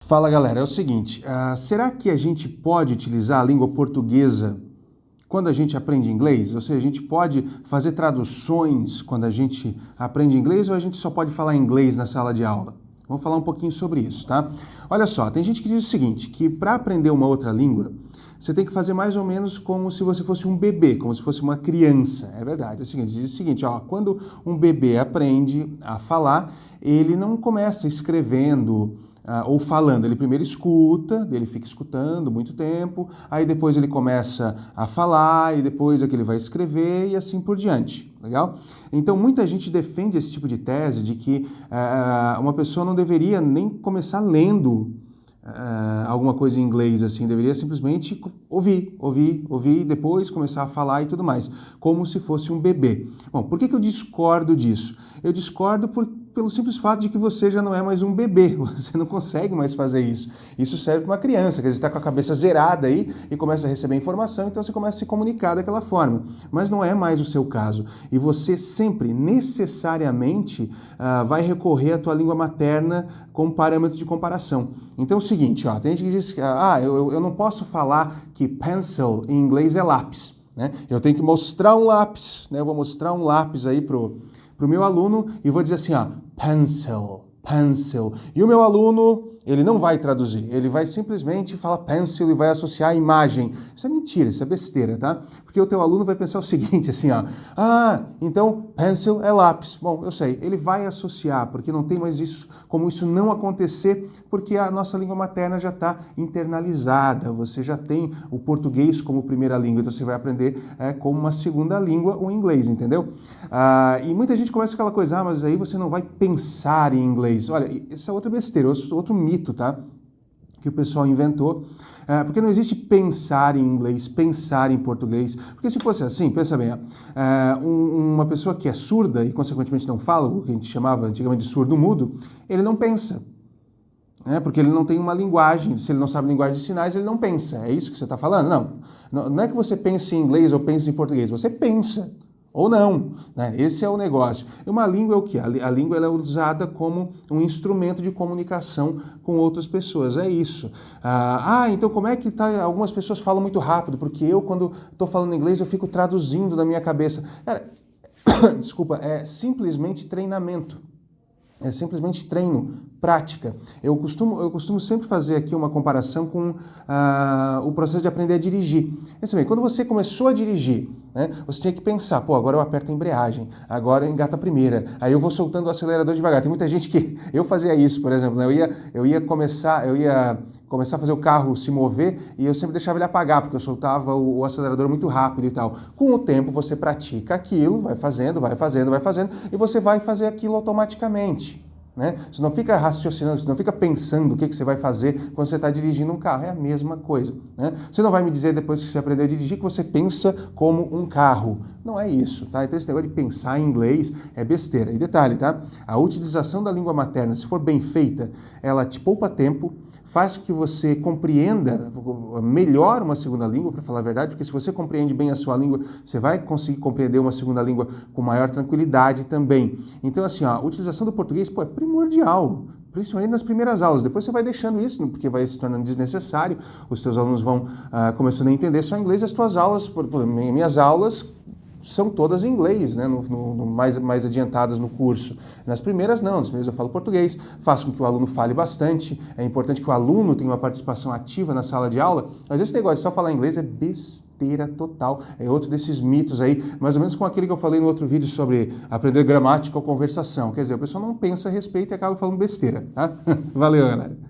Fala galera, é o seguinte, será que a gente pode utilizar a língua portuguesa quando a gente aprende inglês? Ou seja, a gente pode fazer traduções quando a gente aprende inglês ou a gente só pode falar inglês na sala de aula? Vamos falar um pouquinho sobre isso, tá? Olha só, tem gente que diz o seguinte, que para aprender uma outra língua, você tem que fazer mais ou menos como se você fosse um bebê, como se fosse uma criança. É verdade, é o seguinte, diz o seguinte, ó, quando um bebê aprende a falar, ele não começa escrevendo ou falando, ele primeiro escuta, ele fica escutando muito tempo, aí depois ele começa a falar, e depois é que ele vai escrever e assim por diante, legal? Então muita gente defende esse tipo de tese de que uma pessoa não deveria nem começar lendo alguma coisa em inglês, assim, deveria simplesmente ouvir, depois começar a falar e tudo mais, como se fosse um bebê. Bom, por que eu discordo disso? Eu discordo pelo simples fato de que você já não é mais um bebê, você não consegue mais fazer isso. Isso serve para uma criança, que às vezes está com a cabeça zerada aí e começa a receber informação, então você começa a se comunicar daquela forma. Mas não é mais o seu caso. E você sempre, necessariamente, vai recorrer à tua língua materna como parâmetro de comparação. Então é o seguinte, ó, tem gente que diz que eu não posso falar que pencil em inglês é lápis, né? Eu tenho que mostrar um lápis, né? Eu vou mostrar um lápis aí pro meu aluno e vou dizer assim, ó, pencil, pencil. E o meu aluno, ele não vai traduzir, ele vai simplesmente falar pencil e vai associar a imagem. Isso é mentira, isso é besteira, tá? Porque o teu aluno vai pensar o seguinte, assim, ó, então pencil é lápis. Bom, eu sei, ele vai associar, porque não tem mais isso, como isso não acontecer, porque a nossa língua materna já está internalizada, você já tem o português como primeira língua, então você vai aprender como uma segunda língua o inglês, entendeu? E muita gente começa aquela coisa, mas aí você não vai pensar em inglês. Olha, isso é outra besteira, outro mito, tá? Que o pessoal inventou. Porque não existe pensar em inglês, pensar em português. Porque se fosse assim, pensa bem, uma pessoa que é surda e consequentemente não fala, o que a gente chamava antigamente de surdo-mudo, ele não pensa. Porque ele não tem uma linguagem, se ele não sabe linguagem de sinais, ele não pensa. É isso que você está falando? Não é que você pense em inglês ou pense em português, você pensa. Ou não, né? Esse é o negócio. E uma língua é o quê? A língua ela é usada como um instrumento de comunicação com outras pessoas, é isso. Então como é que tá? Algumas pessoas falam muito rápido, porque eu quando estou falando inglês eu fico traduzindo na minha cabeça. Desculpa, é simplesmente treinamento. É simplesmente treino, prática. Eu costumo sempre fazer aqui uma comparação com o processo de aprender a dirigir. Pensa bem, quando você começou a dirigir, né, você tinha que pensar, agora eu aperto a embreagem, agora eu engato a primeira, aí eu vou soltando o acelerador devagar. Tem muita gente que... Eu fazia isso, por exemplo, né? Eu ia começar a fazer o carro se mover e eu sempre deixava ele apagar, porque eu soltava o acelerador muito rápido e tal. Com o tempo você pratica aquilo, vai fazendo, e você vai fazer aquilo automaticamente. Né? Você não fica raciocinando, você não fica pensando o que você vai fazer quando você está dirigindo um carro. É a mesma coisa. Né? Você não vai me dizer depois que você aprender a dirigir que você pensa como um carro. Não é isso, tá? Então esse negócio de pensar em inglês é besteira. E detalhe, tá? A utilização da língua materna, se for bem feita, ela te poupa tempo, faz com que você compreenda melhor uma segunda língua, para falar a verdade, porque se você compreende bem a sua língua, você vai conseguir compreender uma segunda língua com maior tranquilidade também. Então, assim, a utilização do português é primordial, principalmente nas primeiras aulas. Depois você vai deixando isso, porque vai se tornando desnecessário, os teus alunos vão começando a entender só inglês, as tuas aulas, minhas aulas, são todas em inglês, né, mais adiantadas no curso. Nas primeiras não, nas primeiras eu falo português, faço com que o aluno fale bastante, é importante que o aluno tenha uma participação ativa na sala de aula, mas esse negócio de só falar inglês é besteira total, é outro desses mitos aí, mais ou menos com aquele que eu falei no outro vídeo sobre aprender gramática ou conversação, quer dizer, o pessoal não pensa a respeito e acaba falando besteira, tá? Valeu, galera!